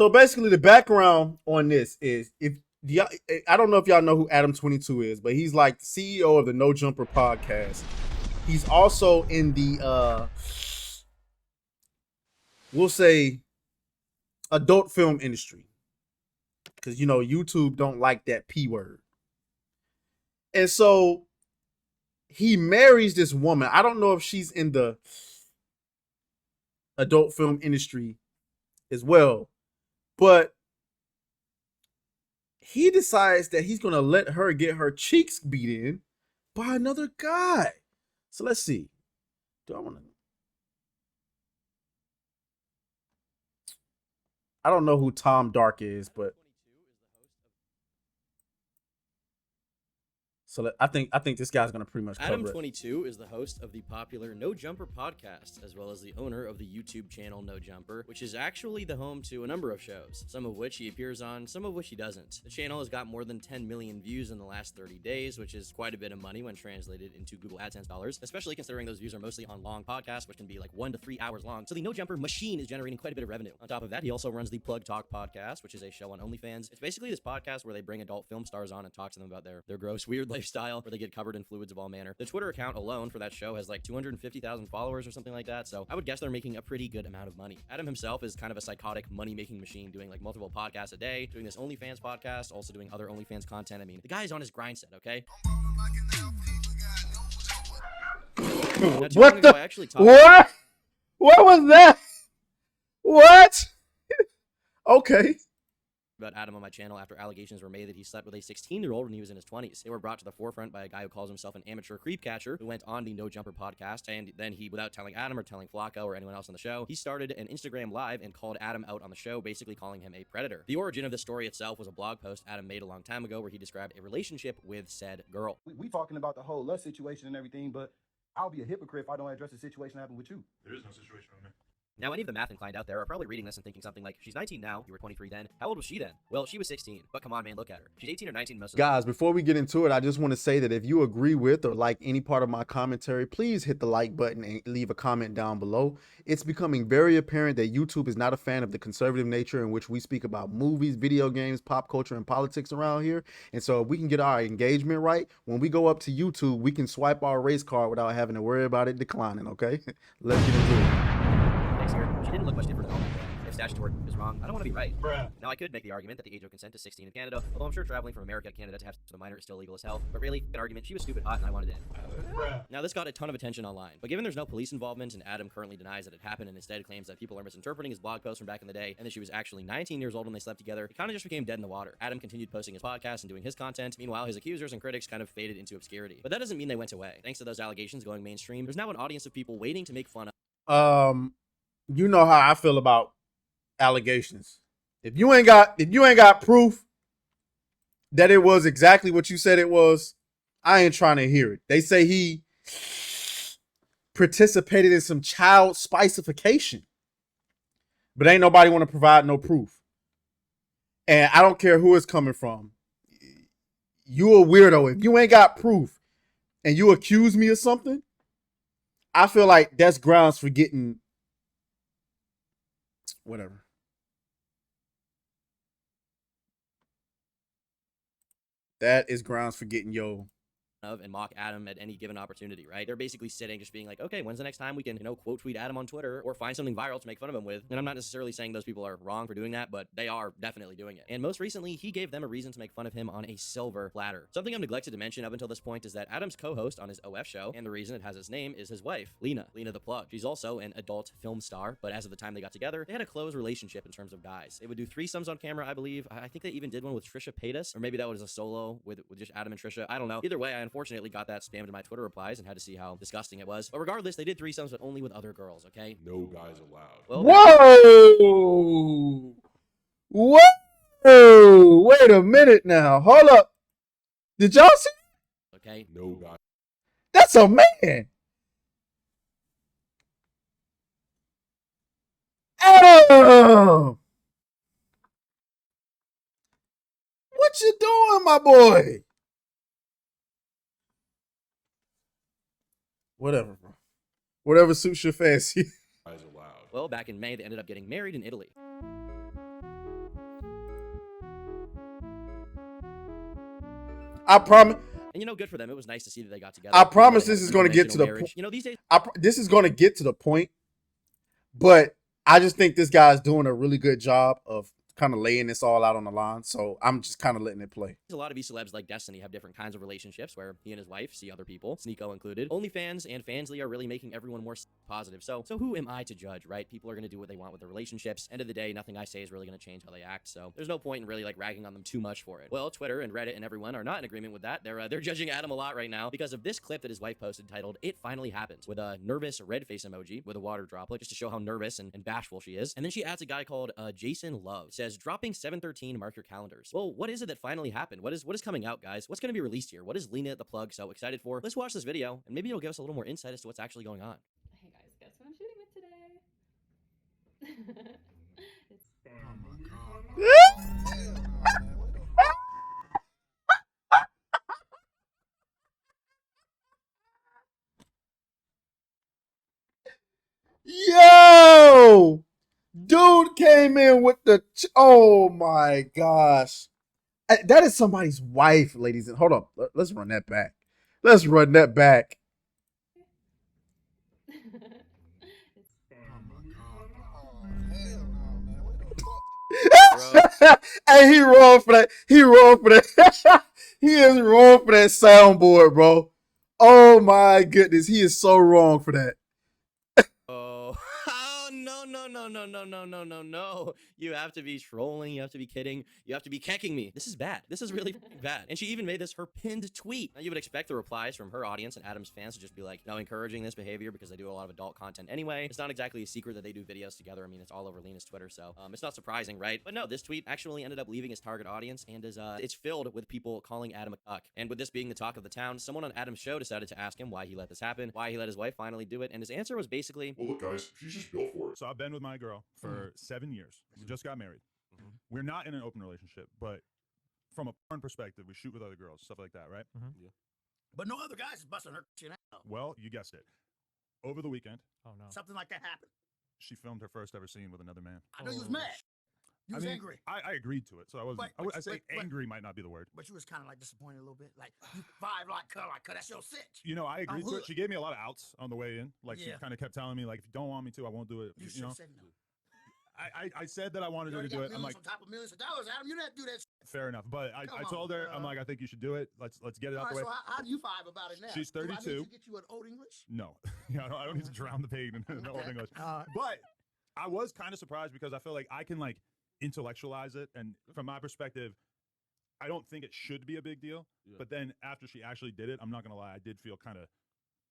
So basically, the background on this is I don't know if y'all know who Adam 22 is, but he's like the CEO of the No Jumper podcast. He's also in the we'll say adult film industry because YouTube don't like that P word, and so he marries this woman. I don't know if she's in the adult film industry as well, but he decides that he's gonna let her get her cheeks beat in by another guy. So let's see. Do I want to? I don't know who Tom Dark is, but so I think this guy's gonna pretty much cover Adam it. 22 is the host of the popular No Jumper podcast, as well as the owner of the YouTube channel No Jumper, which is actually the home to a number of shows, some of which he appears on, some of which he doesn't. The channel has got more than 10 million views in the last 30 days, which is quite a bit of money when translated into Google AdSense dollars, especially considering those views are mostly on long podcasts, which can be like 1 to 3 hours long. So the No Jumper machine is generating quite a bit of revenue. On top of that, he also runs the Plug Talk podcast, which is a show on OnlyFans. It's basically this podcast where they bring adult film stars on and talk to them about their gross, weird lifestyle, where they get covered in fluids of all manner. The Twitter account alone for that show has like 250,000 followers or something like that, so I would guess they're making a pretty good amount of money. Adam himself is kind of a psychotic money-making machine, doing like multiple podcasts a day, doing this OnlyFans podcast, also doing other OnlyFans content. I mean, the guy's on his grind set, okay? What the? What? What was that? What? Okay. About Adam on my channel after allegations were made that he slept with a 16-year-old when he was in his 20s. They were brought to the forefront by a guy who calls himself an amateur creep catcher who went on the No Jumper podcast, and then he, without telling Adam or telling Flacco or anyone else on the show, he started an Instagram live and called Adam out on the show, basically calling him a predator. The origin of the story itself was a blog post Adam made a long time ago where he described a relationship with said girl. We talking about the whole lust situation and everything, but I'll be a hypocrite if I don't address the situation that happened with you. There is no situation on there. Now, any of the math inclined out there are probably reading this and thinking something like, she's 19 now, you were 23 then. How old was she then? Well, she was 16. But come on, man, look at her. She's 18 or 19 most of the time. Guys, before we get into it, I just want to say that if you agree with or like any part of my commentary, please hit the like button and leave a comment down below. It's becoming very apparent that YouTube is not a fan of the conservative nature in which we speak about movies, video games, pop culture, and politics around here. And so if we can get our engagement right, when we go up to YouTube, we can swipe our race card without having to worry about it declining, okay? Let's get into it. She didn't look much different at all. If statutory is wrong, I don't want to be right. Bruh. Now, I could make the argument that the age of consent is 16 in Canada, although I'm sure traveling from America to Canada to have sex with a minor is still legal as hell. But really, good argument, she was stupid hot and I wanted in. Bruh. Now, this got a ton of attention online, but given there's no police involvement and Adam currently denies that it happened and instead claims that people are misinterpreting his blog post from back in the day and that she was actually 19 years old when they slept together, it kind of just became dead in the water. Adam continued posting his podcast and doing his content. Meanwhile, his accusers and critics kind of faded into obscurity. But that doesn't mean they went away. Thanks to those allegations going mainstream, there's now an audience of people waiting to make fun of. You know how I feel about allegations. If you ain't got proof that it was exactly what you said it was, I ain't trying to hear it. They say he participated in some child spicification, but ain't nobody want to provide no proof. And I don't care who it's coming from. You a weirdo. If you ain't got proof and you accuse me of something, I feel like that's grounds for getting whatever. That is grounds for getting your of and mock Adam at any given opportunity, right? They're basically sitting just being like, okay, when's the next time we can, quote tweet Adam on Twitter or find something viral to make fun of him with? And I'm not necessarily saying those people are wrong for doing that, but they are definitely doing it. And most recently, he gave them a reason to make fun of him on a silver platter. Something I've neglected to mention up until this point is that Adam's co-host on his OF show, and the reason it has his name, is his wife, Lena the Plug. She's also an adult film star, but as of the time they got together, they had a close relationship in terms of guys. They would do threesomes on camera, I believe. I think they even did one with Trisha Paytas, or maybe that was a solo with just Adam and Trisha. I don't know. Either way, I unfortunately got that spammed in my Twitter replies and had to see how disgusting it was. But regardless, they did threesomes, but only with other girls, okay? No guys allowed. Well, whoa! Whoa! Wait a minute now. Hold up. Did y'all see? Okay. No guys. That's a man. Adam! What you doing, my boy? Whatever, bro. Whatever suits your fancy. Guys allowed. Well, back in May, they ended up getting married in Italy. I promise. And good for them. It was nice to see that they got together. I promise They had this is a going to get to the marriage. point. These days. This is going to get to the point, but I just think this guy's doing a really good job of kind of laying this all out on the line. So I'm just kind of letting it play. A lot of these celebs like Destiny have different kinds of relationships where he and his wife see other people, Sneeko included. OnlyFans and Fansly are really making everyone more positive. So who am I to judge, right? People are going to do what they want with their relationships. End of the day, nothing I say is really going to change how they act. So there's no point in really like ragging on them too much for it. Well, Twitter and Reddit and everyone are not in agreement with that. They're judging Adam a lot right now because of this clip that his wife posted titled "It Finally Happened" with a nervous red face emoji with a water droplet just to show how nervous and bashful she is. And then she adds a guy called Jason Love. It says dropping 7/13, mark your calendars. Well, what is it that finally happened? What is coming out, guys? What's going to be released here? What is Lena the Plug so excited for? Let's watch this video, and maybe it'll give us a little more insight as to what's actually going on. Hey guys, guess what I'm shooting with today? Yo, dude came in with the. Oh my gosh, that is somebody's wife, ladies. And hold up, let's run that back. Let's run that back. Hey, he wrong for that. He wrong for that. He is wrong for that soundboard, bro. Oh my goodness, he is so wrong for that. Oh, no. You have to be trolling. You have to be kidding. You have to be kecking me. This is bad. This is really bad. And she even made this her pinned tweet. Now, you would expect the replies from her audience and Adam's fans to just be like, no, encouraging this behavior because they do a lot of adult content anyway. It's not exactly a secret that they do videos together. I mean, it's all over Lena's Twitter, so it's not surprising, right? But no, this tweet actually ended up leaving his target audience and is it's filled with people calling Adam a cuck. And with this being the talk of the town, someone on Adam's show decided to ask him why he let this happen, why he let his wife finally do it, and his answer was basically, Well, look, guys, she's just built for it. So I've been with my girl for 7 years. We just got married. We're not in an open relationship, but from a porn perspective, we shoot with other girls, stuff like that, right? Yeah. But no other guys is busting her shit out. Well, you guessed it. Over the weekend, Oh no. Something like that happened. she filmed her first ever scene with another man. I know you was mad. You was angry. I agreed to it, so I wasn't. Angry might not be the word. But you was kind of like disappointed a little bit. Like, you vibe like her, that's your sitch. You know, I agreed to hood. it. She gave me a lot of outs on the way in. Like, she Yeah. kind of kept telling me, like, if you don't want me to, I won't do it. You You should know, have said no. I said that I wanted You her to already do got it. I'm millions like, on top of millions of dollars, Adam. You didn't have to do that shit. fair enough. But I Come told on, her, I'm like, I think you should do it. Let's get it All out right, the way. so how do you vibe about it now? She's Do I need 32. to get you an old English? No, I don't need to drown the pain in Old English. All right. But I was kind of surprised because I feel like I can like intellectualize it, and from my perspective, I don't think it should be a big deal. Yeah. But then after she actually did it, I'm not gonna lie, I did feel kind of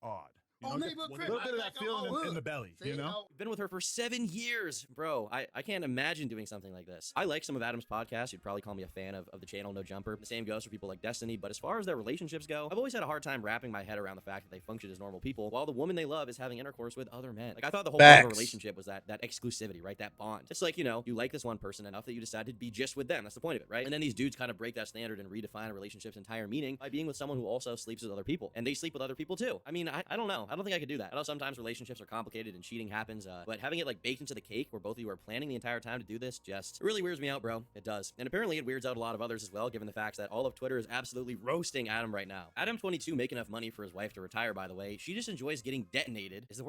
odd. You Oh, know, neighborhood a crib, little bit of like that feeling in the belly, See, you know? been with her for 7 years, bro. I can't imagine doing something like this. I like some of Adam's podcasts. You'd probably call me a fan of the channel No Jumper. The same goes for people like Destiny. But as far as their relationships go, I've always had a hard time wrapping my head around the fact that they function as normal people while the woman they love is having intercourse with other men. Like, I thought the whole point of a Facts. relationship was that exclusivity, right? That bond. It's like, you like this one person enough that you decide to be just with them. That's the point of it, right? And then these dudes kind of break that standard and redefine a relationship's entire meaning by being with someone who also sleeps with other people. And they sleep with other people too. I mean, I don't know. I don't think I could do that. I know sometimes relationships are complicated and cheating happens, but having it like baked into the cake where both of you are planning the entire time to do this just really weirds me out, bro. It does. And apparently it weirds out a lot of others as well, given the fact that all of Twitter is absolutely roasting Adam right now. Adam22 make enough money for his wife to retire, by the way. She just enjoys getting detonated. Is it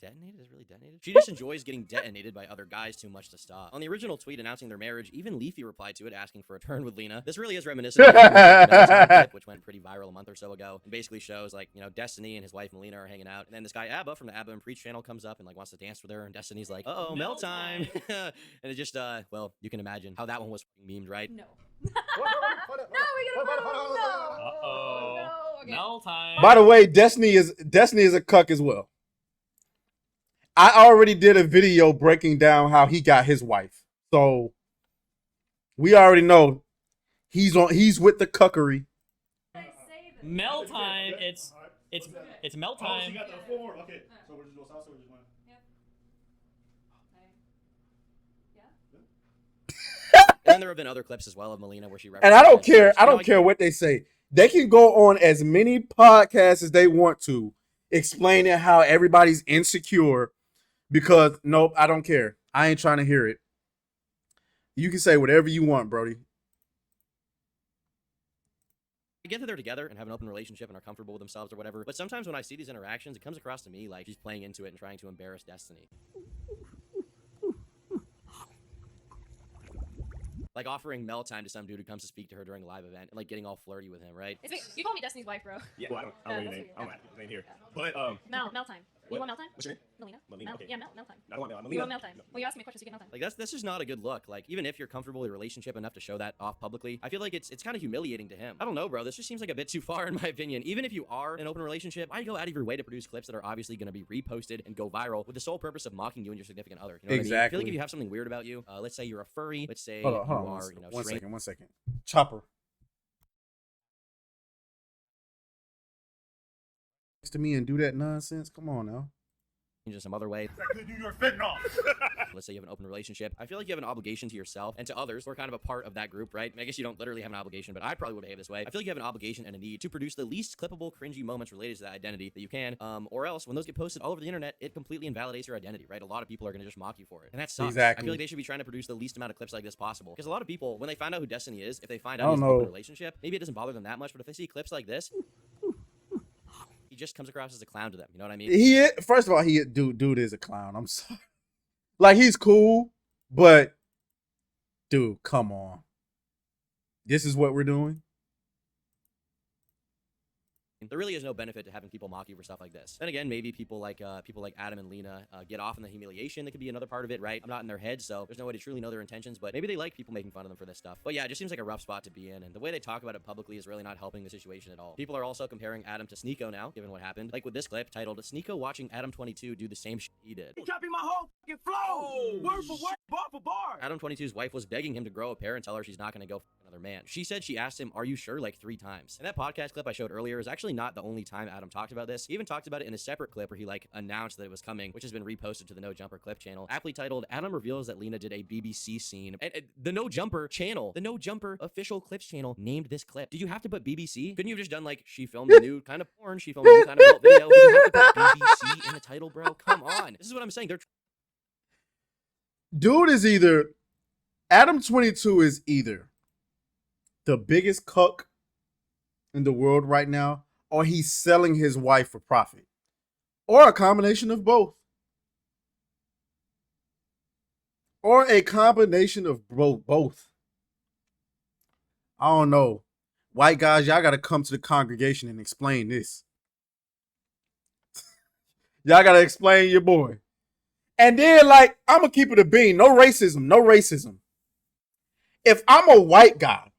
detonated? Is it really detonated? She just enjoys getting detonated by other guys too much to stop. On the original tweet announcing their marriage, even Leafy replied to it asking for a turn with Lena. This really is reminiscent of the clip, which went pretty viral a month or so ago, and basically shows like, Destiny and his wife Melina are hanging out, and then this guy Abba from the Abba and Preach channel comes up and like wants to dance with her, and Destiny's like, uh-oh, Mel time. And it just well, you can imagine how that one was memed, right? No. Hold on. No, we gotta vote. No. Uh-oh. No. Okay. Mel time. By the way, Destiny is a cuck as well. I already did a video breaking down how he got his wife, so we already know he's with the cuckery. Mel time. It's Mel time. got the form. Okay, so we're just going salsa. We're just going. And then there have been other clips as well of Melina where she And I don't references care. marriage. I don't care what they say. They can go on as many podcasts as they want to, explaining how everybody's insecure. Because nope, I don't care. I ain't trying to hear it. You can say whatever you want, Brody. get that they're together and have an open relationship and are comfortable with themselves or whatever, but sometimes when I see these interactions, it comes across to me like she's playing into it and trying to embarrass Destiny. Like offering Mel time to some dude who comes to speak to her during a live event and like getting all flirty with him, right? You call me Destiny's wife, bro. Yeah, well, I don't know your name. I don't know your name here. But, Mel time. You What? want Mel time? What's your name? Melina. Melina, okay. Yeah, Mel time. I don't want Melina. You want Mel time? Well, you asked me questions, you get Mel time. Like that's just not a good look. Like even if you're comfortable with your relationship enough to show that off publicly, I feel like it's kind of humiliating to him. I don't know, bro. This just seems like a bit too far in my opinion. Even if you are in an open relationship, why go out of your way to produce clips that are obviously going to be reposted and go viral with the sole purpose of mocking you and your significant other? You know what I mean? I feel like if you have something weird about you, let's say you're a furry, let's say Hold you on, are, you know, one straight. second, 1 second. Chopper. Next to me and do that nonsense. Come on now. Just some other way. Good New York fentanyl. Let's say you have an open relationship. I feel like you have an obligation to yourself and to others who are kind of a part of that group, right? I guess you don't literally have an obligation, but I probably would behave this way. I feel like you have an obligation and a need to produce the least clippable, cringy moments related to that identity that you can, or else when those get posted all over the internet, it completely invalidates your identity, right? A lot of people are going to just mock you for it, and that sucks. Exactly. I feel like they should be trying to produce the least amount of clips like this possible, because a lot of people, when they find out who Destiny is, if they find out I he's don't in an open know. relationship, maybe it doesn't bother them that much, but if they see clips like this, he just comes across as a clown to them. You know what I mean? First of all, dude is a clown. I'm sorry. Like he's cool, but dude, come on. This is what we're doing. There really is no benefit to having people mock you for stuff like this. Then again, maybe people like Adam and Lena get off in the humiliation. That could be another part of it, right? I'm not in their head, so there's no way to truly know their intentions, but maybe they like people making fun of them for this stuff. But yeah, it just seems like a rough spot to be in, and the way they talk about it publicly is really not helping the situation at all. People are also comparing Adam to Sneeko now, given what happened. Like with this clip titled, Sneeko watching Adam 22 do the same shit he did. You copy my whole fucking flow. Word for word, bar for bar. Adam 22's wife was begging him to grow a pair and tell her she's not going to go f another man. She said she asked him, "Are you sure?" like 3 times. And that podcast clip I showed earlier is actually not the only time Adam talked about this. He even talked about it in a separate clip where he like announced that it was coming, which has been reposted to the No Jumper clip channel, aptly titled, Adam reveals that Lena did a BBC scene. And the No Jumper channel, the No Jumper official clips channel named this clip. Did you have to put BBC? Couldn't you have just done like, she filmed a new kind of porn, she filmed a new kind of adult video? Did you have to put BBC in the title, bro? Come on. This is what I'm saying. Dude is either Adam 22 is either the biggest cuck in the world right now, or he's selling his wife for profit, or a combination of both, or a combination of both. I don't know. White guys, y'all got to come to the congregation and explain this. Y'all got to explain your boy. And then, like, I'm going to keep it a bean. No racism. No racism. If I'm a white guy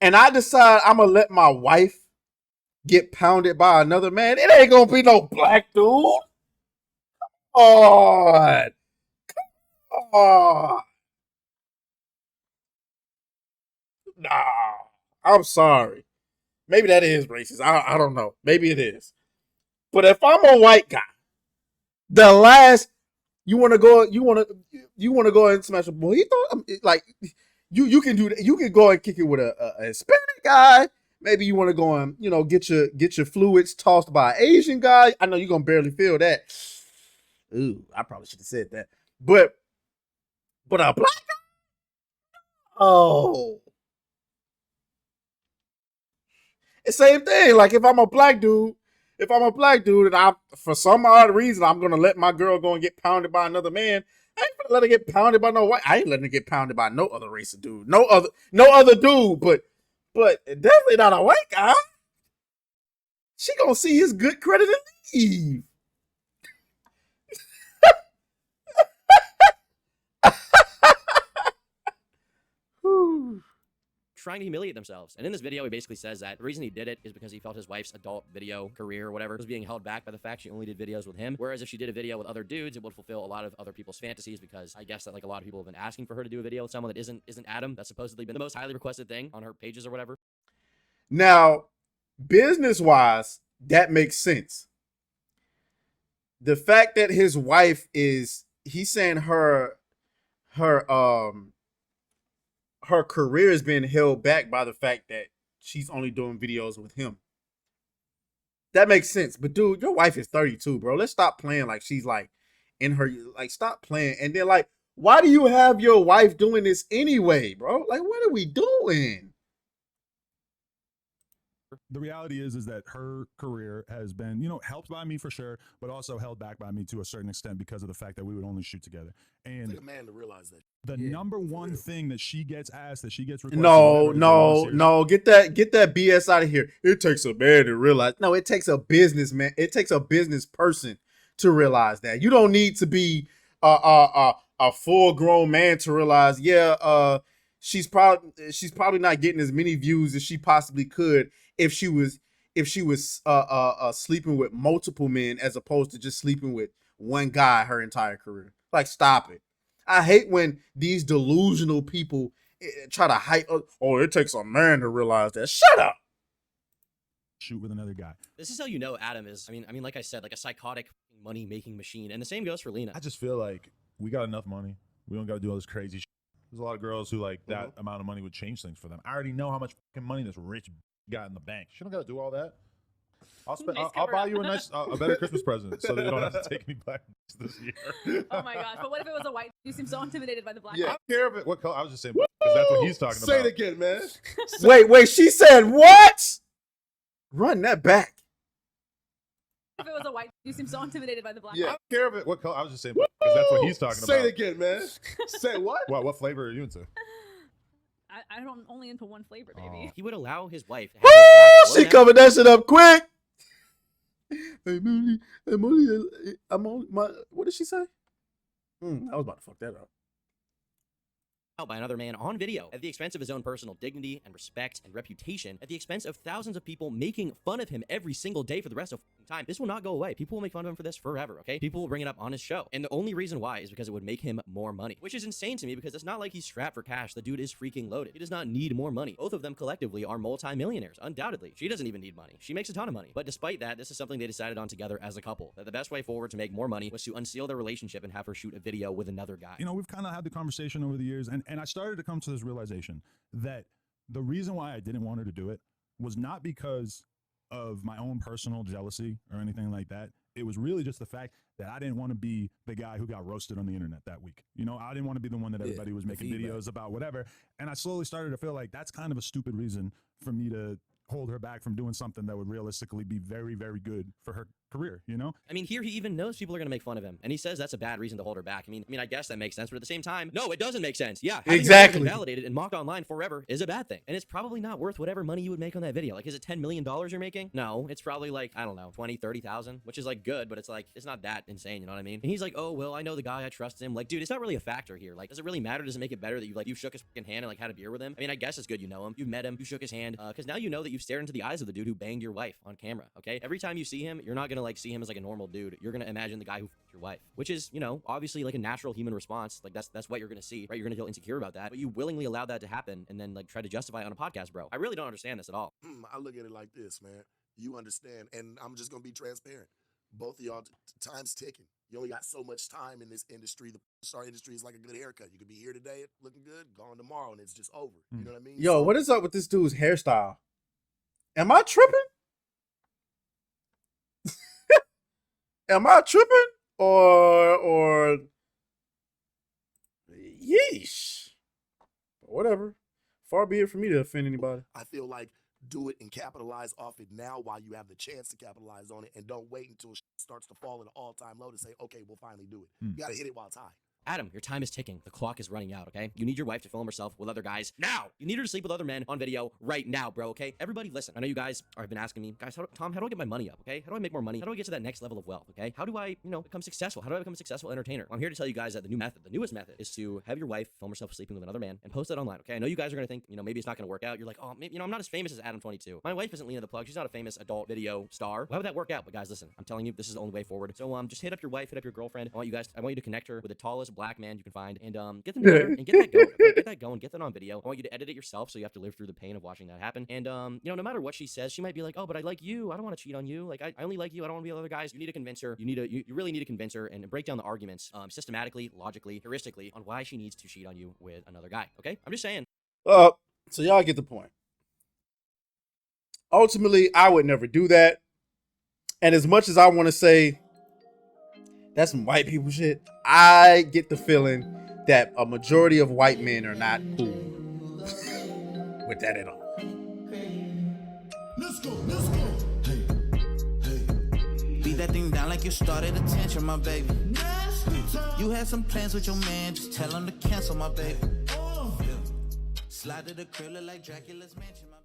and I decide I'm going to let my wife get pounded by another man, it ain't going to be no black dude. Come on. Come on. Nah. I'm sorry. Maybe that is racist. I don't know. Maybe it is. But if I'm a white guy, the last you want to go and smash a boy, like you can do that. You can go and kick it with a Hispanic guy. Maybe you want to go and get your fluids tossed by an Asian guy. I know you're gonna barely feel that. Ooh, I probably should have said that. But a black guy? Oh. It's the same thing. Like if I'm a black dude and I, for some odd reason, I'm gonna let my girl go and get pounded by another man, I ain't gonna let her get pounded by no white. I ain't letting her get pounded by no other race of dude. No other dude, but definitely not a white guy. She gonna see his good credit and leave. Trying to humiliate themselves. And in this video, he basically says that the reason he did it is because he felt his wife's adult video career or whatever was being held back by the fact she only did videos with him. Whereas if she did a video with other dudes, it would fulfill a lot of other people's fantasies, because I guess that like a lot of people have been asking for her to do a video with someone that isn't Adam. That's supposedly been the most highly requested thing on her pages or whatever. Now, business-wise, that makes sense. The fact that his wife he's saying her career is being held back by the fact that she's only doing videos with him. That makes sense. But dude, your wife is 32, bro. Let's stop playing like she's like in her, like stop playing. And then like, why do you have your wife doing this anyway, bro? Like, what are we doing? The reality is that her career has been, helped by me for sure, but also held back by me to a certain extent because of the fact that we would only shoot together. And Take a man to realize that. the number one thing that she gets asked, that she gets requested, No, whatever, is, no, "Seriously?" no. Get that BS out of here. It takes a man to realize. No, it takes a businessman. It takes a business person to realize that. You don't need to be a full grown man to realize. Yeah, she's probably not getting as many views as she possibly could if she was sleeping with multiple men as opposed to just sleeping with one guy her entire career. Like, stop it. I hate when these delusional people try to hype. Oh, it takes a man to realize that. Shut up. Shoot with another guy. This is how you know Adam is. I mean, like I said, like a psychotic money making machine, and the same goes for Lena. I just feel like we got enough money. We don't got to do all this crazy shit. There's a lot of girls who like that amount of money would change things for them. I already know how much fucking money this rich got in the bank. She don't got to do all that. I'll spend. Nice I'll cover buy up. you a better Christmas present so that you don't have to take me back this year. Oh my gosh! But what if it was a white? You seem so intimidated by the black. I guy. don't care if it what color. I was just saying because that's what he's talking Say about. it again, man. Wait. She said what? Run that back. If it was a white, you seem so intimidated by the black. Yeah. I don't care if it what color. I was just saying because that's what he's talking Say about. it again, man. Say what? What flavor are you into? I don't only into one flavor, baby. He would allow his wife to have her back She blown covered that shit up quick. I'm only what did she say? I was about to fuck that up. out by another man on video at the expense of his own personal dignity and respect and reputation, at the expense of thousands of people making fun of him every single day for the rest of time. This will not go away. People will make fun of him for this forever, okay? People will bring it up on his show. And the only reason why is because it would make him more money, which is insane to me because it's not like he's strapped for cash. The dude is freaking loaded. He does not need more money. Both of them collectively are multi-millionaires, undoubtedly. She doesn't even need money. She makes a ton of money. But despite that, this is something they decided on together as a couple, that the best way forward to make more money was to unseal their relationship and have her shoot a video with another guy. You know, we've kind of had the conversation over the years, and I started to come to this realization that the reason why I didn't want her to do it was not because of my own personal jealousy or anything like that. It was really just the fact that I didn't want to be the guy who got roasted on the internet that week. You know, I didn't want to be the one that everybody was making videos about whatever. And I slowly started to feel like that's kind of a stupid reason for me to hold her back from doing something that would realistically be very, very good for her career, you know? I mean, here he even knows people are going to make fun of him, and he says that's a bad reason to hold her back. I mean, I guess that makes sense, but at the same time, no, it doesn't make sense. Yeah, having your Exactly. image invalidated and mocked online forever is a bad thing, and it's probably not worth whatever money you would make on that video. Like, is it $10 million you're making? No, it's probably like, I don't know, 20, 30,000, which is like good, but it's like, it's not that insane, you know what I mean? And he's like, oh, well, I know the guy, I trust him. Like, dude, it's not really a factor here. Like, does it really matter? Does it make it better that you shook his fucking hand and like had a beer with him? I mean, I guess it's good you know him. You've met him, you shook his hand, because now you know that you've stared into the eyes of the dude who banged your wife on camera, okay? Every time you see him, you're not gonna like see him as like a normal dude. You're gonna imagine the guy who f***ed your wife, which is, you know, obviously like a natural human response. Like that's what you're gonna see, right? You're gonna feel insecure about that, but you willingly allowed that to happen and then like try to justify it on a podcast, bro. I really don't understand this at all. I look at it like this, man. You understand, and I'm just gonna be transparent. Both of y'all, time's ticking. You only got so much time in this industry. The star industry is like a good haircut. You could be here today looking good, gone tomorrow, and it's just over. You know what I mean? Yo, So- what is up with this dude's hairstyle? Am I tripping? Am I tripping? Or yeesh. Whatever. Far be it for me to offend anybody. I feel like do it and capitalize off it now while you have the chance to capitalize on it, and don't wait until it starts to fall at an all-time low to say, okay, we'll finally do it. You got to hit it while it's high. Adam, your time is ticking. The clock is running out, okay? You need your wife to film herself with other guys now. You need her to sleep with other men on video right now, bro, okay? Everybody listen. I know you guys have been asking me, guys, Tom, how do I get my money up, okay? How do I make more money? How do I get to that next level of wealth, okay? How do I, become successful? How do I become a successful entertainer? Well, I'm here to tell you guys that the newest method is to have your wife film herself sleeping with another man and post that online, okay? I know you guys are going to think, maybe it's not going to work out. You're like, oh, maybe, I'm not as famous as Adam22. My wife isn't Lena the Plug. She's not a famous adult video star. Why would that work out? But guys, listen, I'm telling you, this is the only way forward. So, just hit up your wife, hit up your girlfriend. I want you to connect her with the tallest black man you can find and get them together and get that going. Okay? Get that going, get that on video. I want you to edit it yourself so you have to live through the pain of watching that happen. And no matter what she says, she might be like, oh, but I like you. I don't want to cheat on you. Like I only like you. I don't want to be with other guys. You need to convince her. You really need to convince her and break down the arguments systematically, logically, heuristically on why she needs to cheat on you with another guy. Okay? I'm just saying. So y'all get the point. Ultimately, I would never do that. And as much as I want to say that's some white people shit, I get the feeling that a majority of white men are not cool with that at all. Let's go. Hey, beat that thing down like you started attention, my baby. You had some plans with your man, just tell him to cancel, my baby. Slide to the crib, look like Dracula's mansion, my baby.